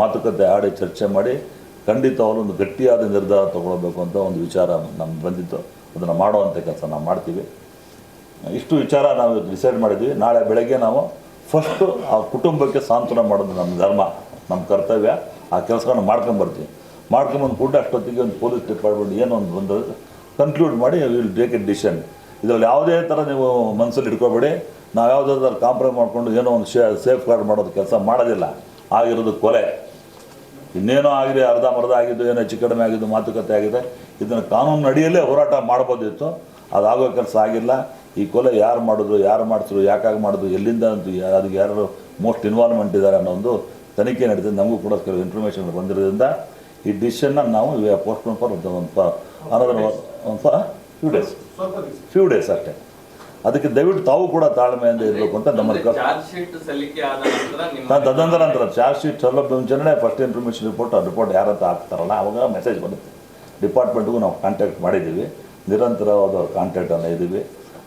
ಮಾತುಕತೆ ಆಡಿ ಚರ್ಚೆ ಮಾಡಿ ಖಂಡಿತವಾಗ್ಲೂ ಒಂದು ಗಟ್ಟಿಯಾದ ನಿರ್ಧಾರ ತಗೊಳ್ಬೇಕು ಅಂತ ಒಂದು ವಿಚಾರ ನಮ್ಗೆ ಬಂದಿತ್ತು. ಅದನ್ನು ಮಾಡುವಂಥ ಕೆಲಸ ನಾವು ಮಾಡ್ತೀವಿ. ಇಷ್ಟು ವಿಚಾರ ನಾವು ಡಿಸೈಡ್ ಮಾಡಿದ್ವಿ. ನಾಳೆ ಬೆಳಗ್ಗೆ ನಾವು ಫಸ್ಟು ಆ ಕುಟುಂಬಕ್ಕೆ ಸಾಂತ್ವನ ಮಾಡೋದು ನಮ್ಮ ಧರ್ಮ, ನಮ್ಮ ಕರ್ತವ್ಯ. ಆ ಕೆಲಸಗಳನ್ನ ಮಾಡ್ಕೊಂಬರ್ತೀವಿ. ಮಾಡ್ಕೊಂಬಂದು ಕೂಡ ಅಷ್ಟೊತ್ತಿಗೆ ಒಂದು ಪೊಲೀಸ್ ಡಿಪಾರ್ಟ್ಮೆಂಟ್ ಏನೋ ಒಂದು ಬಂದು ಕನ್ಕ್ಲೂಡ್ ಮಾಡಿ ವಿಲ್ ಟೇಕ್ ಎ ಡಿಸಿಷನ್. ಇದರಲ್ಲಿ ಯಾವುದೇ ಥರ ನೀವು ಮನಸ್ಸಲ್ಲಿ ಇಟ್ಕೋಬೇಡಿ. ನಾವು ಯಾವುದಾದ್ರೂ ಕಾಂಪ್ರಮೈಸ್ ಮಾಡಿಕೊಂಡು ಏನೋ ಒಂದು ಸೇಫ್ ಗಾರ್ಡ್ ಮಾಡೋದು ಕೆಲಸ ಮಾಡೋದಿಲ್ಲ. ಆಗಿರೋದು ಕೊಲೆ, ಇನ್ನೇನೋ ಆಗಿದೆ, ಅರ್ಧಂಬರ್ಧ ಆಗಿದ್ದು, ಏನೋ ಹೆಚ್ಚು ಕಡಿಮೆ ಆಗಿದ್ದು, ಮಾತುಕತೆ ಆಗಿದೆ. ಇದನ್ನು ಕಾನೂನು ಅಡಿಯಲ್ಲೇ ಹೋರಾಟ ಮಾಡ್ಬೋದಿತ್ತು. ಅದಾಗೋ ಕೆಲಸ ಆಗಿಲ್ಲ. ಈ ಕೊಲೆ ಯಾರು ಮಾಡಿದ್ರು, ಯಾರು ಮಾಡಿಸಿದ್ರು, ಯಾಕಾಗಿ ಮಾಡಿದ್ರು, ಎಲ್ಲಿಂದ ಅಂತೂ ಅದಕ್ಕೆ ಯಾರು ಮೋಸ್ಟ್ ಇನ್ವಾಲ್ವ್ಮೆಂಟ್ ಇದ್ದಾರೆ ಅನ್ನೋ ಒಂದು ತನಿಖೆ ನಡೀತಿದೆ. ನಮಗೂ ಕೂಡ ಕೆಲವು ಇನ್ಫಾರ್ಮೇಷನ್ ಬಂದಿರೋದ್ರಿಂದ ಈ ಡಿಸಿಷನ್ನ ನಾವು ಪೋಸ್ಟ್ಪೋನ್ ಫಾರ್ ಫ್ಯೂ ಡೇಸ್ ಅಷ್ಟೇ. ಅದಕ್ಕೆ ದಯವಿಟ್ಟು ತಾವು ಕೂಡ ತಾಳ್ಮೆಯಿಂದ ಇರಬೇಕು ಅಂತ ನಮ್ಮಲ್ಲಿ ತದನಂತರ ಚಾರ್ಜ್ ಶೀಟ್ ಸೌಲಭ್ಯ ಮುಂಚೆನೇ ಫಸ್ಟ್ ಇನ್ಫಾರ್ಮೇಷನ್ ರಿಪೋರ್ಟ್, ಆ ರಿಪೋರ್ಟ್ ಯಾರಂತ ಹಾಕ್ತಾರಲ್ಲ ಅವಾಗ ಮೆಸೇಜ್ ಬರುತ್ತೆ. ಡಿಪಾರ್ಟ್ಮೆಂಟ್ಗೂ ನಾವು ಕಾಂಟ್ಯಾಕ್ಟ್ ಮಾಡಿದ್ದೀವಿ, ನಿರಂತರವಾದ ಕಾಂಟ್ಯಾಕ್ಟನ್ನು ಇದ್ದೀವಿ.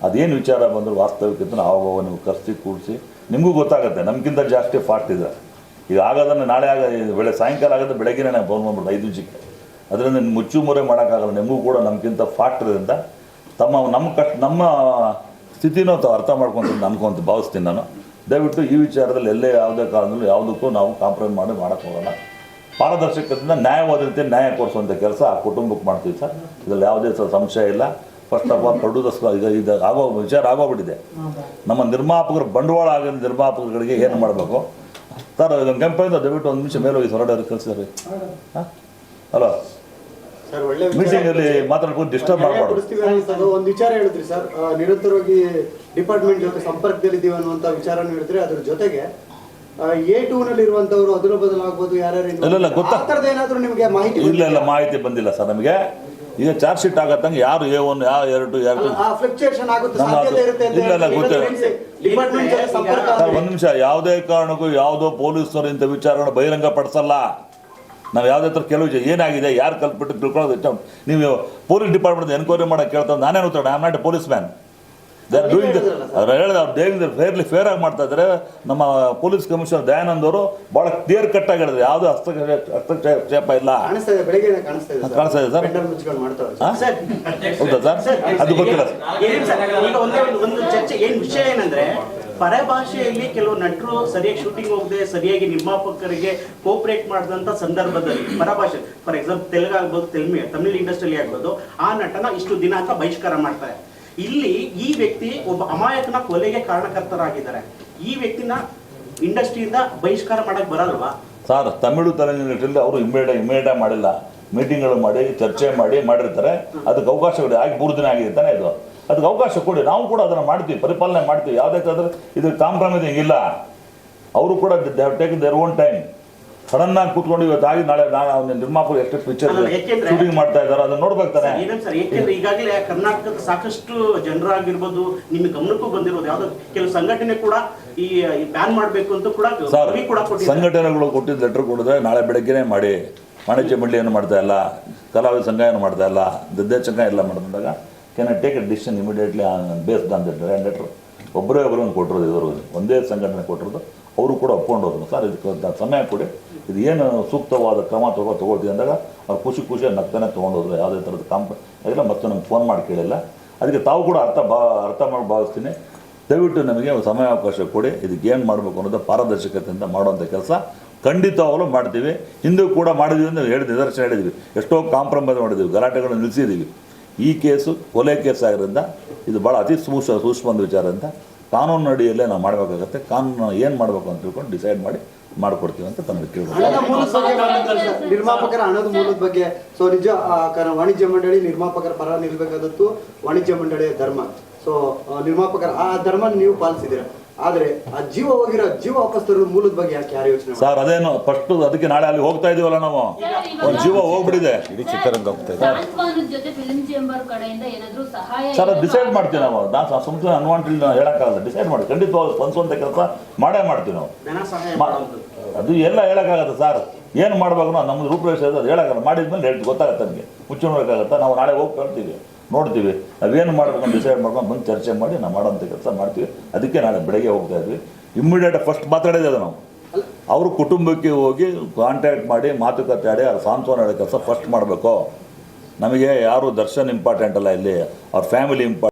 ಅದೇನು ವಿಚಾರ ಬಂದರೂ ವಾಸ್ತವಿಕತೆ ಆವಾಗ ನೀವು ಕರೆಸಿ ಕೂಡಿಸಿ ನಿಮಗೂ ಗೊತ್ತಾಗುತ್ತೆ. ನಮಗಿಂತ ಜಾಸ್ತಿ ಫಾಸ್ಟ್ ಇದೆ. ಈಗ ಆಗೋದನ್ನು ನಾಳೆ ಸಾಯಂಕಾಲ ಆಗೋದು ಬೆಳಗ್ಗೆನೇ ಫೋನ್ ಮಾಡ್ಬಿಟ್ಟು 5 ನಿಮಿಷಕ್ಕೆ. ಅದರಿಂದ ಮುಚ್ಚು ಮುರೆ ಮಾಡೋಕ್ಕಾಗಲ್ಲ. ನಿಮಗೂ ಕೂಡ ನಮಗಿಂತ ಫಾಸ್ಟ್ ಇರೋದ್ರಿಂದ ನಮ್ಮ ಸ್ಥಿತಿನೂ ಅರ್ಥ ಮಾಡ್ಕೊಂತ ಅನ್ಕೊಂತ ಭಾವಿಸ್ತೀನಿ ನಾನು. ದಯವಿಟ್ಟು ಈ ವಿಚಾರದಲ್ಲಿ ಎಲ್ಲೇ ಯಾವುದೇ ಕಾರಣದಲ್ಲೂ ಯಾವುದಕ್ಕೂ ನಾವು ಕಾಂಪ್ರಮೈಸ್ ಮಾಡೋಕ್ಕೆ ಹೋಗೋಣ. ಪಾರದರ್ಶಕತೆಯಿಂದ ನ್ಯಾಯವಾದಂತೆ ನ್ಯಾಯ ಕೊಡಿಸುವಂಥ ಕೆಲಸ ಆ ಕುಟುಂಬಕ್ಕೆ ಮಾಡ್ತೀವಿ ಸರ್. ಇದರಲ್ಲಿ ಯಾವುದೇ ಸಂಶಯ ಇಲ್ಲ. ಫಸ್ಟ್ ಆಫ್ ಆಲ್ ಪ್ರೊಡ್ಯೂಸರ್ಸ್ ಇದು ಆಗೋ ವಿಚಾರ ಆಗೋಗ್ಬಿಟ್ಟಿದೆ. ನಮ್ಮ ನಿರ್ಮಾಪಕರು ಬಂಡವಾಳ ಆಗಿರೋ ನಿರ್ಮಾಪಕರುಗಳಿಗೆ ಏನು ಮಾಡಬೇಕು ಸರ್? ಇದೊಂದು ಕೆಂಪೈಂದ ದಯವಿಟ್ಟು 1 ನಿಮಿಷ ಮೇಲೆ ಹೋಗಿ ಹೊರಡೋರು ಕಳಿಸಿದ್ರಿ. ಹಾಂ ಹಲೋ ಸರ್, ಒಳ್ಳೆ ಮೀಟಿಂಗಲ್ಲಿ ಮಾತಾಡ್ಕೊಂಡು ಡಿಸ್ಟರ್ಬ್ ಮಾಡಬಾರ್ದು. ಒಂದು ವಿಚಾರ ಹೇಳಿದ್ರಿ ಸರ್, ನಿರಂತರವಾಗಿ ಡಿಪಾರ್ಟ್ಮೆಂಟ್ ಜೊತೆ ಸಂಪರ್ಕದಲ್ಲಿದ್ದೀವಿ ಅನ್ನುವಂಥ ವಿಚಾರನೂ ಹೇಳಿದ್ರೆ, ಅದ್ರ ಜೊತೆಗೆ A2 ನಲ್ಲಿ ಇರುವಂತವರು ಅದರ ಬದಲಾಗಬಹುದು ಯಾರ್ಯಾರು ಇಲ್ಲ ಗೊತ್ತಾಗ್ತದೆ ಏನಾದರೂ ನಿಮಗೆ ಮಾಹಿತಿ? ಇಲ್ಲ ಮಾಹಿತಿ ಬಂದಿಲ್ಲ ಸರ್ ನಮಗೆ. ಈಗ ಚಾರ್ಜ್ ಶೀಟ್ ಆಗತ್ತಂಗೆ ಯಾರು A1 ಯಾವ A2 ಫ್ಲಕ್ಚುಯೇಷನ್ ಆಗುತ್ತೆ, ಸಾಧ್ಯತೆ ಇರುತ್ತೆ ಅಂತ ಇಲ್ಲ ಗೊತ್ತಿಲ್ಲ ಡಿಪಾರ್ಟ್ಮೆಂಟ್ ಜೊತೆ ಸಂಪರ್ಕ. ಸರ್ 1 ನಿಮಿಷ, ಯಾವುದೇ ಕಾರಣಕ್ಕೂ ಯಾವುದೋ ಪೊಲೀಸರು ಇಂಥ ವಿಚಾರಗಳನ್ನ ಬಹಿರಂಗ ಪಡಿಸಲ್ಲ. ನಾವು ಯಾವುದೇ ಥರ ಕೆಲವು ಏನಾಗಿದೆ, ಯಾರು ಕಲ್ಪಿಟ್ಟು ತಿಳ್ಕೊಳ್ಳೋದು. ನೀವು ಪೊಲೀಸ್ ಡಿಪಾರ್ಟ್ಮೆಂಟ್ ಎನ್ಕ್ವೈರಿ ಮಾಡೋಕ್ಕೆ ಕೇಳ್ತಾರೆ. ನಾನೇನು ಉತ್ತರ, I am not A police man. They are doing ಅವ್ರು ಫೇರ್ಲಿ ಫೇರ್ ಆಗಿ ಮಾಡ್ತಾ ಇದ್ದಾರೆ. ನಮ್ಮ ಪೊಲೀಸ್ ಕಮಿಷನರ್ ದಯಾನಂದ್ ಅವರು ಭಾಳ ಕ್ಲಿಯರ್ ಕಟ್ ಆಗಿ ಹೇಳಿದ್ರು, ಯಾವುದೋ ಹಸ್ತಕ್ಷೇಪ ಇಲ್ಲ. ಕಾಣಿಸ್ತಾ ಇದೆ ಸರ್. ಹೌದಾ ಸರ್? ಅದು ಗೊತ್ತಿಲ್ಲ ಒಂದು ಚರ್ಚೆ ಏನ್ ವಿಷಯ ಏನಂದ್ರೆ, ಪರಭಾಷೆಯಲ್ಲಿ ಕೆಲವು ನಟರು ಸರಿಯಾಗಿ ಶೂಟಿಂಗ್ ಹೋಗದೆ ಸರಿಯಾಗಿ ನಿರ್ಮಾಪಕರಿಗೆ ಕೋಪರೇಟ್ ಮಾಡಿದಂತ ಸಂದರ್ಭದಲ್ಲಿ ಪರಭಾಷೆ, ಫಾರ್ ಎಕ್ಸಾಂಪಲ್ ತೆಲುಗು ಆಗ್ಬೋದು, ತಮಿಳ್ ಇಂಡಸ್ಟ್ರಿಯಲ್ಲಿ ಆಗ್ಬೋದು, ಆ ನಟನ ಇಷ್ಟು ದಿನ ಅಂತ ಬಹಿಷ್ಕಾರ ಮಾಡ್ತಾರೆ. ಇಲ್ಲಿ ಈ ವ್ಯಕ್ತಿ ಒಬ್ಬ ಅಮಾಯಕನ ಕೊಲೆಗೆ ಕಾರಣಕರ್ತರಾಗಿದ್ದಾರೆ. ಈ ವ್ಯಕ್ತಿನ ಇಂಡಸ್ಟ್ರಿಯಿಂದ ಬಹಿಷ್ಕಾರ ಮಾಡಕ್ ಬರಲ್ವಾ ಸರ್? ತಮಿಳು ಇಂಡಸ್ಟ್ರಿಯಲ್ಲಿ ಅವರು ಇಮಿಡಿಯೇಟ್ ಮಾಡಿಲ್ಲ. ಮೀಟಿಂಗ್ಗಳು ಮಾಡಿ ಚರ್ಚೆ ಮಾಡಿರ್ತಾರೆ. ಅದಕ್ಕೆ ಅವಕಾಶಗಳು ಆಗಿ 3 ದಿನ ಆಗಿದೆ ತಾನೇ ಇದು. ಅದಕ್ಕೆ ಅವಕಾಶ ಕೊಡಿ, ನಾವು ಕೂಡ ಅದನ್ನು ಮಾಡ್ತೀವಿ, ಪರಿಪಾಲನೆ ಮಾಡ್ತೀವಿ. ಯಾವುದಕ್ಕಾದ್ರೆ ಇದು ಕಾಂಪ್ರಮೈಸ್ ಹಿಂಗಿಲ್ಲ. ಅವರು ಕೂಡ take their own time. Sudden ಆಗಿ ಕೂತ್ಕೊಂಡು ಇವತ್ತು ಆಗಿ ನಾಳೆ ನಿರ್ಮಾಪಕರು ಎಷ್ಟು ಪಿಕ್ಚರ್ ಶೂಟಿಂಗ್ ಮಾಡ್ತಾ ಇದ್ದಾರೆ ಅದನ್ನ ನೋಡ್ಬೇಕು ತಾನೆ. ಯಾಕೆಂದ್ರೆ ಈಗಾಗಲೇ ಕರ್ನಾಟಕದ ಸಾಕಷ್ಟು ಜನರಾಗಿರ್ಬೋದು, ನಿಮಗೆ ಗಮನಕ್ಕೂ ಬಂದಿರೋದು ಯಾವ್ದೋ ಕೆಲವು ಸಂಘಟನೆ ಕೂಡ ಈ ಬ್ಯಾನ್ ಮಾಡಬೇಕು ಅಂತ ಕೂಡ ಸಂಘಟನೆಗಳು ಕೊಟ್ಟಿದ್ದ ಲೆಟರ್ ಕೊಡಿದ್ರೆ ನಾಳೆ ಬೆಳಗ್ಗೆನೇ ಮಾಡಿ. ವಾಣಿಜ್ಯ ಮಂಡಳಿ ಏನು ಮಾಡ್ತಾ ಇಲ್ಲ, ಕಲಾವಿದ ಸಂಘ ಏನು ಮಾಡ್ತಾ ಇಲ್ಲ, ದದ್ದೆ ಸಂಘ ಎಲ್ಲ ಮಾಡಿದಾಗ can I take A decision immediately based on that letter. ಒಬ್ಬರೇ ಕೊಟ್ಟಿರೋದು, ಇವರು ಒಂದೇ ಸಂಘಟನೆ ಕೊಟ್ಟಿರೋದು. ಅವರು ಕೂಡ ಒಪ್ಕೊಂಡು ಹೋದ್ರು. ಸರ್ ಇದಕ್ಕೆ ಸಮಯ ಕೊಡಿ, ಇದು ಏನು ಸೂಕ್ತವಾದ ಕ್ರಮ ತೊಗೊಳ್ತೀವಿ ಅಂದಾಗ ಅವ್ರು ಖುಷಿಯಾಗಿ ನಗ್ತಾನೆ ತೊಗೊಂಡೋದ್ರು. ಯಾವುದೇ ಥರದ ಆಗಿಲ್ಲ. ಮತ್ತೆ ನಮ್ಗೆ ಫೋನ್ ಮಾಡಿ ಕೇಳಿಲ್ಲ. ಅದಕ್ಕೆ ತಾವು ಕೂಡ ಅರ್ಥ ಮಾಡಿ ಭಾವಿಸ್ತೀನಿ. ದಯವಿಟ್ಟು ನಮಗೆ ಸಮಯಾವಕಾಶ ಕೊಡಿ. ಇದಕ್ಕೆ ಏನು ಮಾಡಬೇಕು ಅನ್ನೋದು ಪಾರದರ್ಶಕತೆಯಿಂದ ಮಾಡುವಂಥ ಕೆಲಸ ಖಂಡಿತವಾಗಲೂ ಮಾಡ್ತೀವಿ. ಹಿಂದೂ ಕೂಡ ಮಾಡಿದ್ವಿ ಅಂತ ನಿದರ್ಶನ ಹೇಳಿದ್ವಿ. ಎಷ್ಟೋ ಕಾಂಪ್ರಮೈಸ್ ಮಾಡಿದ್ವಿ, ಗಲಾಟೆಗಳನ್ನು ನಿಲ್ಲಿಸಿದ್ದೀವಿ. ಈ ಕೇಸು ಕೊಲೆ ಕೇಸ್ ಆಗಿರೋದ್ರಿಂದ ಇದು ಭಾಳ ಅತಿ ಸೂಕ್ಷ್ಮ ವಿಚಾರದಿಂದ ಕಾನೂನು ಅಡಿಯಲ್ಲೇ ನಾವು ಮಾಡಬೇಕಾಗತ್ತೆ. ಕಾನೂನು ಏನು ಮಾಡಬೇಕು ಅಂತ ತಿಳ್ಕೊಂಡು ಡಿಸೈಡ್ ಮಾಡಿಕೊಡ್ತೀವಿ ಅಂತ ತಮಗೆ ಕೇಳ್ಬೋದು. ನಿರ್ಮಾಪಕರ ಹಣದ ಮೂಲದ ಬಗ್ಗೆ ಸೊ ನಿಜ ವಾಣಿಜ್ಯ ಮಂಡಳಿ ನಿರ್ಮಾಪಕರ ಪರ ನಿಲ್ಬೇಕಾದದ್ದು ವಾಣಿಜ್ಯ ಮಂಡಳಿಯ ಧರ್ಮ. ಸೊ ನಿರ್ಮಾಪಕರ ಆ ಧರ್ಮ ನೀವು ಪಾಲಿಸಿದ್ದೀರಾ. ಆದ್ರೆ ಆ ಜೀವ ಹೋಗಿರೋ ಜೀವ ವಾಪಸ್ ತರೋ ಮೂಲದ ಬಗ್ಗೆ ಯಾಕೆ ಯಾರು ಯೋಚನೆ ಸರ್? ಅದೇನು ಫಸ್ಟ್ ಅದಕ್ಕೆ ನಾಳೆ ಅಲ್ಲಿ ಹೋಗ್ತಾ ಇದೀವಲ್ಲ ನಾವು, ಒಂದು ಜೀವ ಹೋಗ್ಬಿಟ್ಟಿದೆ. ಇಡೀ ಚಿತ್ರರಂಗ ಹೋಗ್ತಾ ಇದೆ ಸರ್. ಡಿಸೈಡ್ ಮಾಡ್ತೀವಿ ನಾವು. ನಾನು ಸುಮ್ಮನೆ ಅನ್ವಾಂಟೆಡ್ ಹೇಳಕ್ಕಾಗಲ್ಲ. ಡಿಸೈಡ್ ಮಾಡಿ ಖಂಡಿತವಾಗಿ ಸ್ಪಂದಿಸುವಂಥ ಕೆಲಸ ಮಾಡೇ ಮಾಡ್ತೀವಿ ನಾವು. ಅದು ಎಲ್ಲ ಹೇಳಕ್ಕಾಗತ್ತೆ ಸರ್. ಏನು ಮಾಡ್ಬೇಕು ನಮ್ದು ರೂಪರೇಷ ಅದು ಹೇಳಕ್ಕಾಗಲ್ಲ. ಮಾಡಿದ್ಮೇಲೆ ಹೇಳ್ತೀವಿ, ಗೊತ್ತಾಗತ್ತೆ ನಮಗೆ. ಮುಚ್ಚಿ ನೋಡೋಕ್ಕಾಗತ್ತೆ. ನಾವು ನಾಳೆ ಹೋಗಿ ಕಳ್ತೀವಿ, ನೋಡ್ತೀವಿ, ನಾವೇನು ಮಾಡ್ಬೇಕು ಡಿಸೈಡ್ ಮಾಡ್ಕೊಂಡು ಬಂದು ಚರ್ಚೆ ಮಾಡಿ ನಾವು ಮಾಡೋಂಥ ಕೆಲಸ ಮಾಡ್ತೀವಿ. ಅದಕ್ಕೆ ನಾಳೆ ಬೆಳಗ್ಗೆ ಹೋಗ್ತಾ ಇದ್ವಿ. ಇಮ್ಮಿಡಿಯೇಟ್ ಫಸ್ಟ್ ಮಾತಾಡಿದೆ ಅದು ನಾವು. ಅವ್ರ ಕುಟುಂಬಕ್ಕೆ ಹೋಗಿ ಕಾಂಟ್ಯಾಕ್ಟ್ ಮಾಡಿ ಮಾತುಕತೆ ಆಡಿ ಅವ್ರ ಸಾಂತ್ವನ ಹೇಳೋ ಕೆಲಸ ಫಸ್ಟ್ ಮಾಡಬೇಕು. ನಮಗೆ ಯಾರು ದರ್ಶನ್ ಇಂಪಾರ್ಟೆಂಟ್ ಅಲ್ಲ, ಇಲ್ಲಿ ಅವ್ರ ಫ್ಯಾಮಿಲಿ ಇಂಪಾರ್ಟೆಂಟ್.